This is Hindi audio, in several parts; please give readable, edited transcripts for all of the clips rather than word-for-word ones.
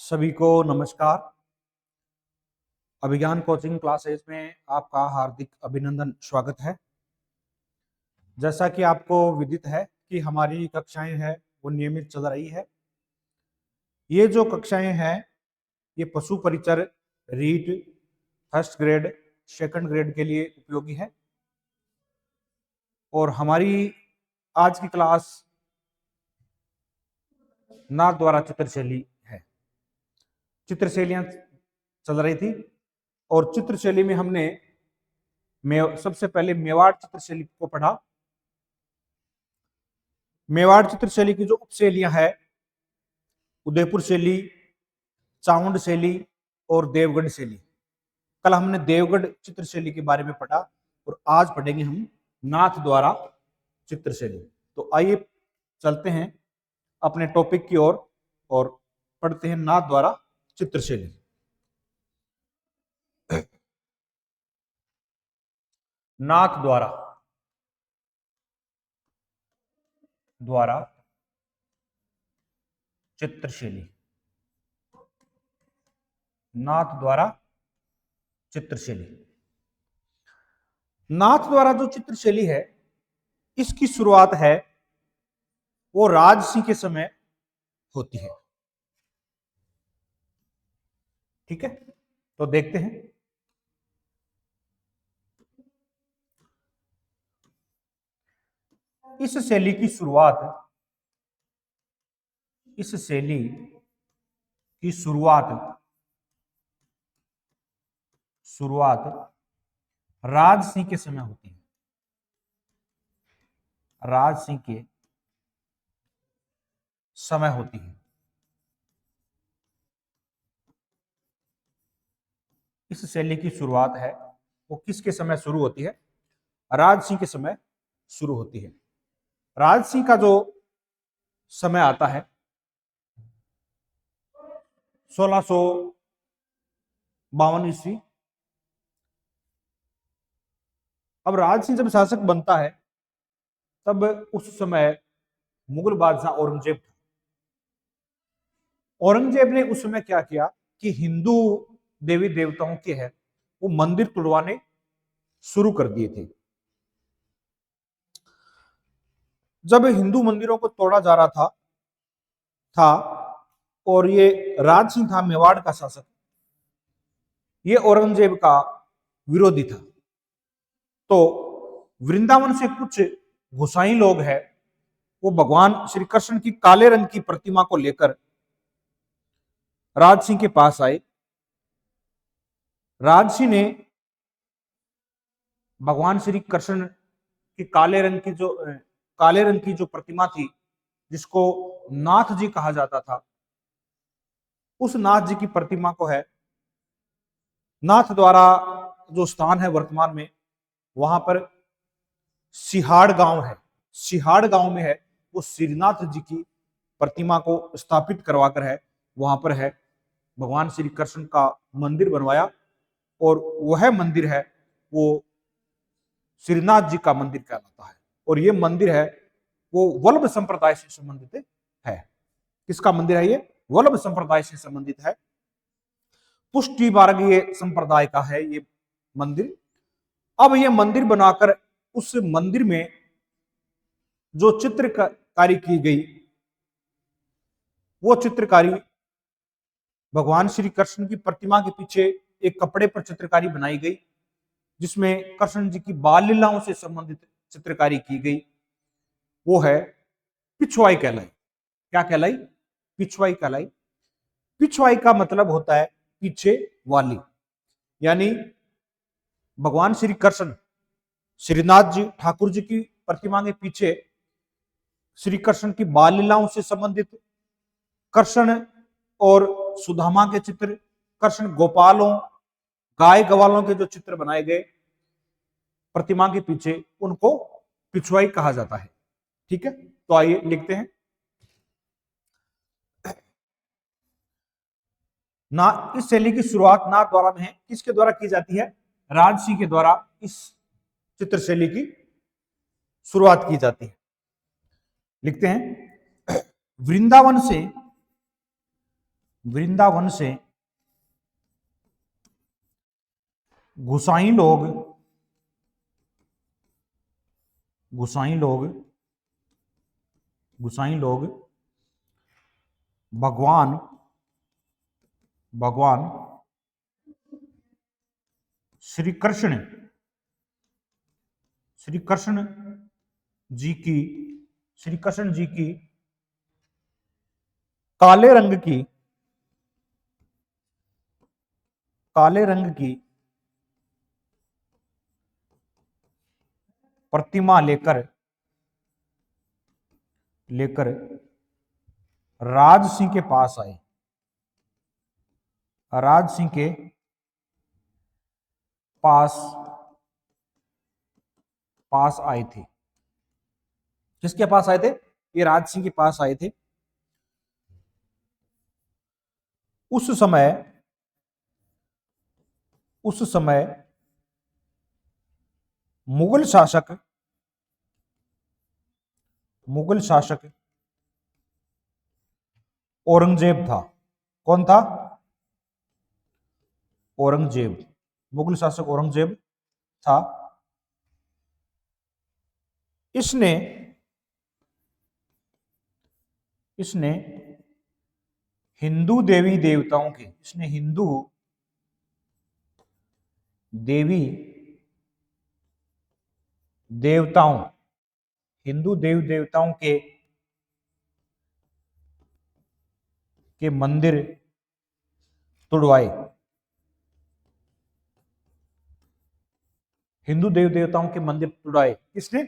सभी को नमस्कार। अभिज्ञान कोचिंग क्लासेस में आपका हार्दिक अभिनंदन स्वागत है। जैसा कि आपको विदित है कि हमारी कक्षाएं हैं वो नियमित चल रही है। ये जो कक्षाएं हैं ये पशु परिचर, REET, first grade, second grade के लिए उपयोगी है। और हमारी आज की क्लास नाथ द्वारा चित्रशैली है। चित्रशैलियां चल रही थी और चित्रशैली में हमने सबसे पहले मेवाड़ चित्रशैली को पढ़ा। मेवाड़ चित्रशैली की जो उपशैलियां हैं उदयपुर शैली, चामुंड शैली और देवगढ़ शैली। कल हमने देवगढ़ चित्रशैली के बारे में पढ़ा और आज पढ़ेंगे हम नाथ द्वारा चित्रशैली। तो आइए चलते हैं अपने टॉपिक की ओर और पढ़ते हैं नाथ द्वारा चित्रशैली। नाथ द्वारा चित्रशैली। नाथ द्वारा चित्रशैली। नाथ द्वारा जो चित्रशैली है इसकी शुरुआत है वो राजसिंह के समय होती है। ठीक है, तो देखते हैं। इस शैली की शुरुआत राजसिंह के समय होती है। राजसिंह के समय होती है। इस शैली की शुरुआत है वो किसके समय शुरू होती है? राजसिंह के समय शुरू होती है। राजसिंह का जो समय आता है 1652 ईस्वी। अब राजसिंह जब शासक बनता है तब उस समय मुगल बादशाह औरंगजेब था। औरंगजेब ने उस समय क्या किया कि हिंदू देवी देवताओं के है वो मंदिर तुड़वाने शुरू कर दिए थे। जब हिंदू मंदिरों को तोड़ा जा रहा था और ये राज सिंह था मेवाड़ का शासक, ये औरंगजेब का विरोधी था। तो वृंदावन से कुछ गोसाई लोग हैं वो भगवान श्री कृष्ण की काले रंग की प्रतिमा को लेकर राज सिंह के पास आए। राज सिंह ने भगवान श्री कृष्ण की काले रंग की जो प्रतिमा थी जिसको नाथ जी कहा जाता था, उस नाथ जी की प्रतिमा को है नाथ द्वारा जो स्थान है वर्तमान में वहां पर सिहाड़ गांव में है वो श्रीनाथ जी की प्रतिमा को स्थापित करवाकर है वहां पर है भगवान श्री कृष्ण का मंदिर बनवाया। और वह मंदिर है वो श्रीनाथ जी का मंदिर कहलाता है। और ये मंदिर है वो वल्लभ संप्रदाय से संबंधित है। किसका मंदिर है? ये वल्लभ संप्रदाय से संबंधित है। पुष्टि मार्गीय संप्रदाय का है ये मंदिर। अब ये मंदिर बनाकर उस मंदिर में जो चित्रकारी की गई वो चित्रकारी भगवान श्री कृष्ण की प्रतिमा के पीछे एक कपड़े पर चित्रकारी बनाई गई जिसमें कृष्ण जी की बाल लीलाओं से संबंधित चित्रकारी की गई। वो है पिछवाई कहलाई। क्या कहलाई? पिछवाई कहलाई। पिछवाई का मतलब होता है पीछे वाली, यानी भगवान श्री कृष्ण श्रीनाथ जी ठाकुर जी की प्रतिमा के पीछे श्री कृष्ण की बाल लीलाओं से संबंधित कृष्ण और सुदामा के चित्र, कृष्ण गोपालों, गाय गवालों के जो चित्र बनाए गए प्रतिमा के पीछे उनको पिछवाई कहा जाता है। ठीक है, तो आइए लिखते हैं। ना इस शैली की शुरुआत नाथ द्वारा में है। किसके द्वारा की जाती है? राज सिंह के द्वारा इस चित्र शैली की शुरुआत की जाती है। लिखते हैं वृंदावन से वृंदावन से गुसाई लोग गुसाई लोग गुसाई लोग भगवान भगवान श्री कृष्ण श्री कृष्ण जी की श्री कृष्ण जी की काले रंग की काले रंग की प्रतिमा लेकर लेकर राज सिंह के पास आए। राज सिंह के पास पास आए थे। किसके पास आए थे? ये राज सिंह के पास आए थे। उस समय मुगल शासक औरंगजेब था। कौन था? औरंगजेब। मुगल शासक औरंगजेब था। इसने हिंदू देवी देवताओं के हिंदू देवी देवताओं के मंदिर तुड़वाए। हिंदू देवी देवताओं के मंदिर तुड़वाए। किसने?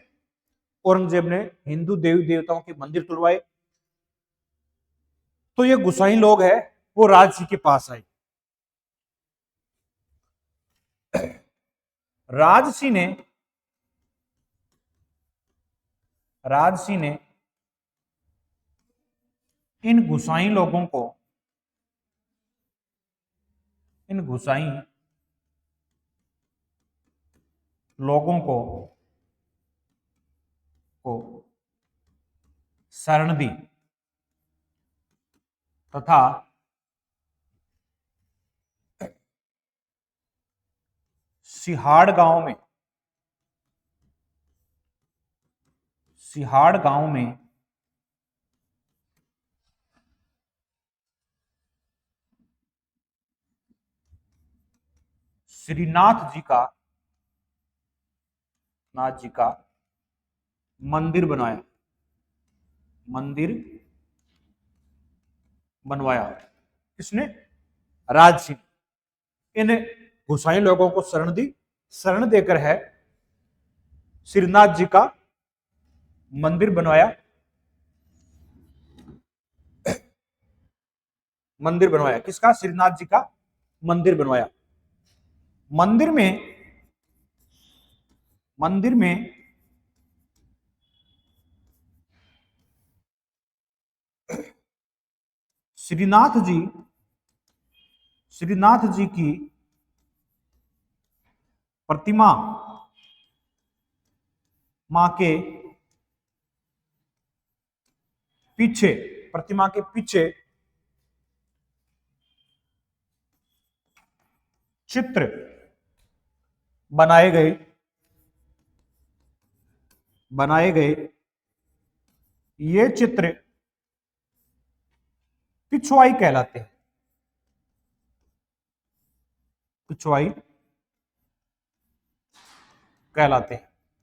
औरंगजेब ने हिंदू देवी देवताओं के मंदिर तुड़वाए। तो ये गुसाई लोग हैं, वो राज सिंह के पास आए। राज सिंह ने इन गुसाई लोगों को को शरण दी तथा सिहाड़ गांव में श्रीनाथ जी का मंदिर बनवाया। किसने? राज सिंह। इन गुसाई लोगों को शरण देकर है श्रीनाथ जी का मंदिर बनवाया। किसका? श्रीनाथ जी का मंदिर बनवाया। मंदिर में श्रीनाथ जी की प्रतिमा मां के पीछे चित्र बनाए गए। ये चित्र पिछवाई कहलाते हैं।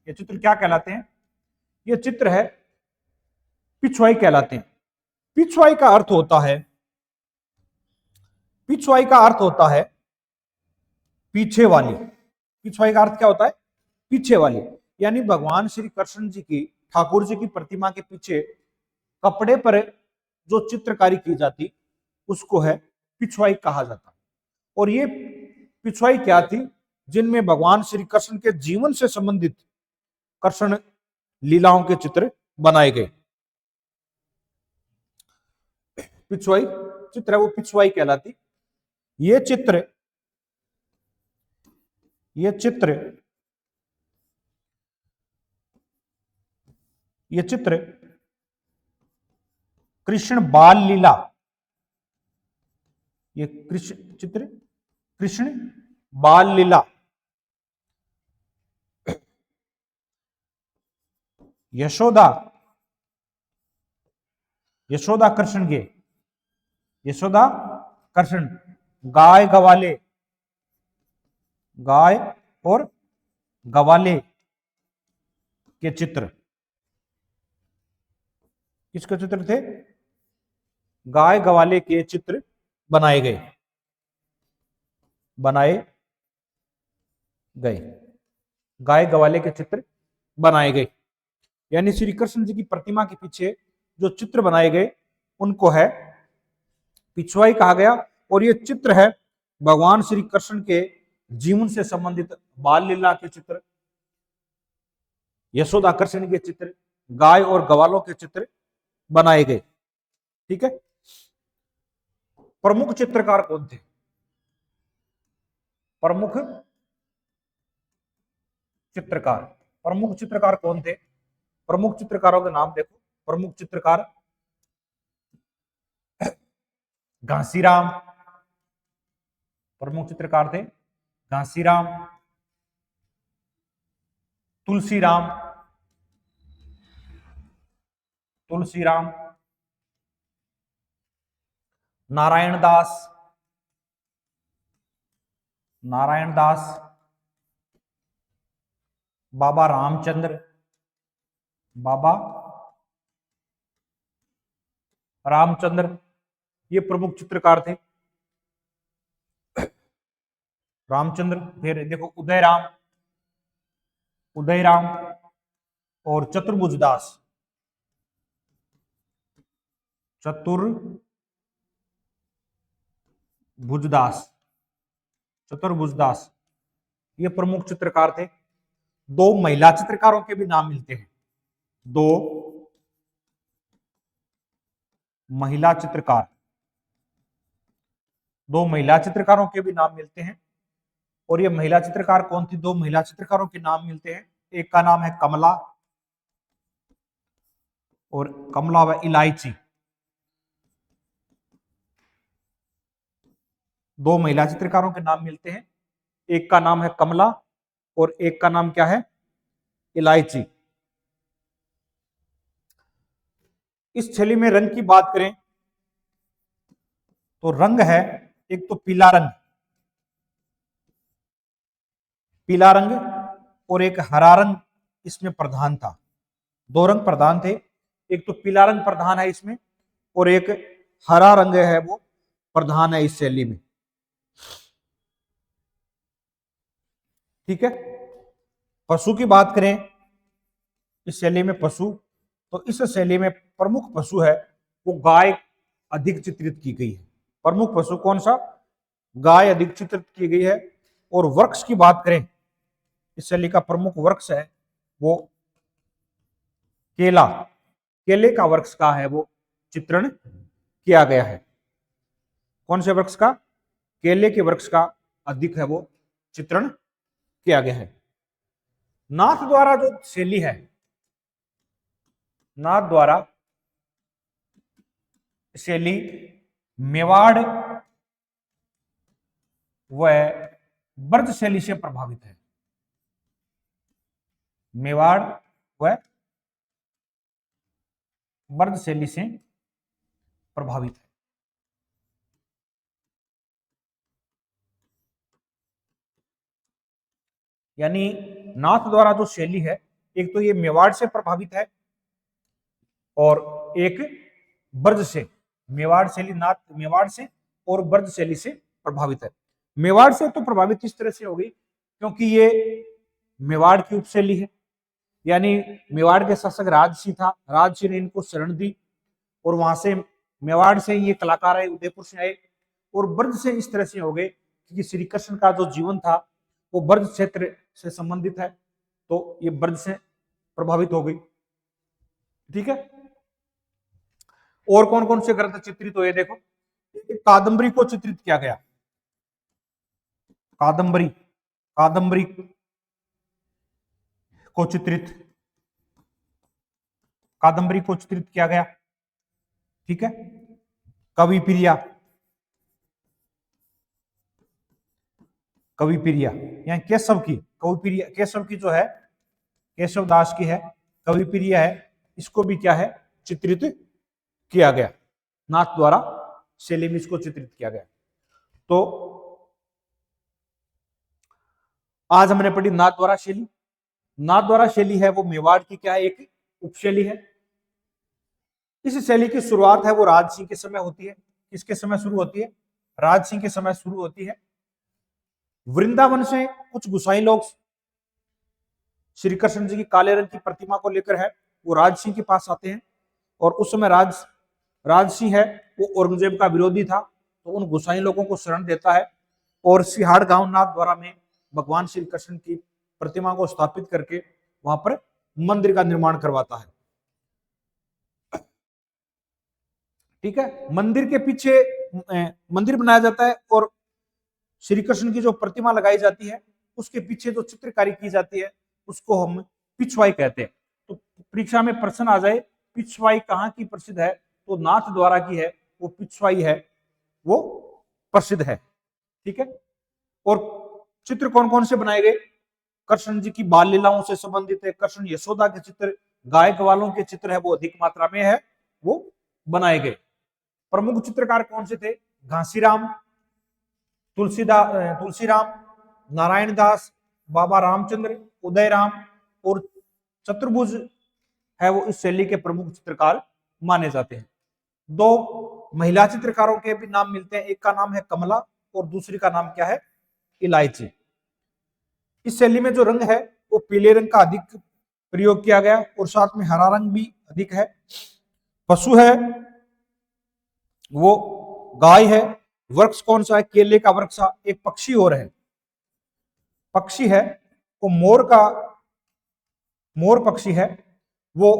ये चित्र क्या कहलाते हैं? ये चित्र है पिछवाई कहलाते हैं। पिछवाई का अर्थ होता है पीछे वाली। पिछवाई का अर्थ क्या होता है? पीछे वाली। यानी भगवान श्री कृष्ण जी की, ठाकुर जी की प्रतिमा के पीछे कपड़े पर जो चित्रकारी की जाती उसको है पिछवाई कहा जाता। और ये पिछवाई क्या थी? जिनमें भगवान श्री कृष्ण के जीवन से संबंधित कृष्ण लीलाओं के चित्र बनाए गए। पिछवाई चित्र है वो पिछवाई कहलाती। ये चित्र कृष्ण बाल लीला ये कृष्ण चित्र, कृष्ण बाल लीला, यशोदा, यशोदा कृष्ण के, यशोदा कृष्ण, गाय गवाले, गाय और गवाले के चित्र, किसके चित्र थे? गाय गवाले के चित्र बनाए गए, बनाए गए, गाय गवाले के चित्र बनाए गए। यानी श्री कृष्ण जी की प्रतिमा के पीछे जो चित्र बनाए गए उनको है पिछवाई कहा गया। और ये चित्र है भगवान श्री कृष्ण के जीवन से संबंधित बाल लीला के चित्र, यशोदा कृष्ण के चित्र, गाय और गवालों के चित्र बनाए गए। ठीक है। प्रमुख चित्रकार कौन थे? प्रमुख चित्रकार, प्रमुख चित्रकार कौन थे? प्रमुख चित्रकारों के नाम देखो। प्रमुख चित्रकार घासीराम, प्रमुख चित्रकार थे घासीराम, तुलसीराम, तुलसीराम, नारायण दास, नारायण दास, बाबा रामचंद्र, बाबा रामचंद्र, ये प्रमुख चित्रकार थे। रामचंद्र, फिर देखो उदयराम, उदयराम और चतुर्भुजदास, चतुर्भुजदास, चतुर्भुजदास, ये प्रमुख चित्रकार थे। दो महिला चित्रकारों के भी नाम मिलते हैं, दो महिला चित्रकार, दो महिला चित्रकारों के भी नाम मिलते हैं। और ये महिला चित्रकार कौन थी? दो महिला चित्रकारों के नाम मिलते हैं। एक का नाम है कमला और कमला व इलायची, दो महिला चित्रकारों के नाम मिलते हैं। एक का नाम है कमला और एक का नाम क्या है? इलायची। इस छवि में रंग की बात करें तो रंग है एक तो पीला रंग, पीला रंग, और एक हरा रंग इसमें प्रधान था। दो रंग प्रधान थे, एक तो पीला रंग प्रधान है इसमें और एक हरा रंग है वो प्रधान है इस शैली में। ठीक है। पशु की बात करें इस शैली में, पशु, तो इस शैली में प्रमुख पशु है वो गाय अधिक चित्रित की गई है। प्रमुख पशु कौन सा? गाय अधिक चित्रित की गई है। और वृक्ष की बात करें, इस शैली का प्रमुख वृक्ष है वो केला, केले का वृक्ष का है वो चित्रण किया गया है। कौन से वृक्ष का? केले के वृक्ष का अधिक है वो चित्रण किया गया है। नाथ द्वारा जो शैली है, नाथ द्वारा शैली मेवाड़ व ब्रज शैली से प्रभावित है। मेवाड़ व ब्रज शैली से प्रभावित है। यानी नाथ द्वारा जो शैली है, एक तो ये मेवाड़ से प्रभावित है और एक ब्रज से, मेवाड़ शैली नाथ मेवाड़ से और ब्रज शैली से प्रभावित है। मेवाड़ से तो प्रभावित इस तरह से हो गई क्योंकि ये मेवाड़ की उपशैली है, यानी मेवाड़ के शासक राजसी था, राजसी ने इनको शरण दी और वहां से मेवाड़ से ये कलाकार आए, उदयपुर से आए। और ब्रज से इस तरह से हो गए क्योंकि श्री कृष्ण का जो जीवन था वो ब्रज क्षेत्र से संबंधित है, तो ये ब्रज से प्रभावित हो गई। ठीक है। और कौन कौन से ग्रंथ चित्रित हुए देखो, कादम्बरी को चित्रित किया गया, कादम्बरी, कादम्बरी को चित्रित, कादम्बरी को चित्रित किया गया। ठीक है। कवि प्रिया, कविप्रिया, यहाँ केशव की, कविप्रिया केशव की जो है, केशव दास की है, कविप्रिया है, इसको भी क्या है, चित्रित किया गया, नाथ द्वारा शैली में इसको चित्रित किया गया। तो आज हमने पढ़ी नाथ द्वारा शैली। नाथ द्वारा शैली है वो मेवाड़ की क्या है, एक उपशैली है। इस शैली की शुरुआत है वो राज सिंह के समय होती है। किसके समय शुरू होती है? राज सिंह के समय शुरू होती है। वृंदावन से कुछ गोसाई लोग श्री कृष्ण जी की काले रंग की प्रतिमा को लेकर है वो राज सिंह के पास आते हैं, और उस समय राज सिंह है वो औरंगजेब का विरोधी था, तो उन गोसाई लोगों को शरण देता है और सिहाड़ गांव नाथ द्वारा में भगवान श्री कृष्ण की प्रतिमा को स्थापित करके वहां पर मंदिर का निर्माण करवाता है। ठीक है, मंदिर के पीछे मंदिर बनाया जाता है और श्री कृष्ण की जो प्रतिमा लगाई जाती है उसके पीछे जो चित्रकारी की जाती है उसको हम पिछवाई कहते हैं। तो परीक्षा में प्रश्न आ जाए पिछवाई कहाँ की प्रसिद्ध है, तो नाथ द्वारा की है वो पिछवाई है, वो प्रसिद्ध है। ठीक है, और चित्र कौन कौन से बनाए गए? कृष्ण जी की बाल लीलाओं से संबंधित है, कृष्ण यशोदा के चित्र, गाय ग्वालों के चित्र है वो अधिक मात्रा में है वो बनाए गए। प्रमुख चित्रकार कौन से थे? घासीराम, तुलसीराम, नारायण दास, बाबा रामचंद्र, उदयराम और चतुर्भुज है वो इस शैली के प्रमुख चित्रकार माने जाते हैं। दो महिला चित्रकारों के भी नाम मिलते हैं, एक का नाम है कमला और दूसरी का नाम क्या है? इलायची। इस शैली में जो रंग है वो पीले रंग का अधिक प्रयोग किया गया और साथ में हरा रंग भी अधिक है। पशु है वो गाय है। वृक्ष कौन सा है? केले का वृक्ष। एक पक्षी और है, पक्षी है वो मोर पक्षी है, वो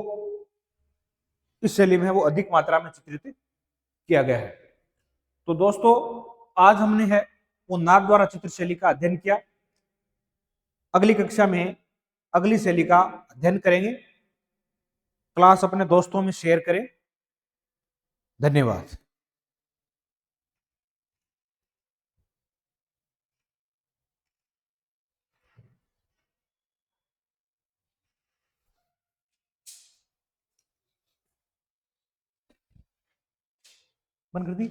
इस शैली में है वो अधिक मात्रा में चित्रित किया गया है। तो दोस्तों आज हमने है वो नाथ द्वारा चित्र शैली का अध्ययन किया। अगली कक्षा में अगली शैली का अध्ययन करेंगे। क्लास अपने दोस्तों में शेयर करें। धन्यवाद। बंद कर दी।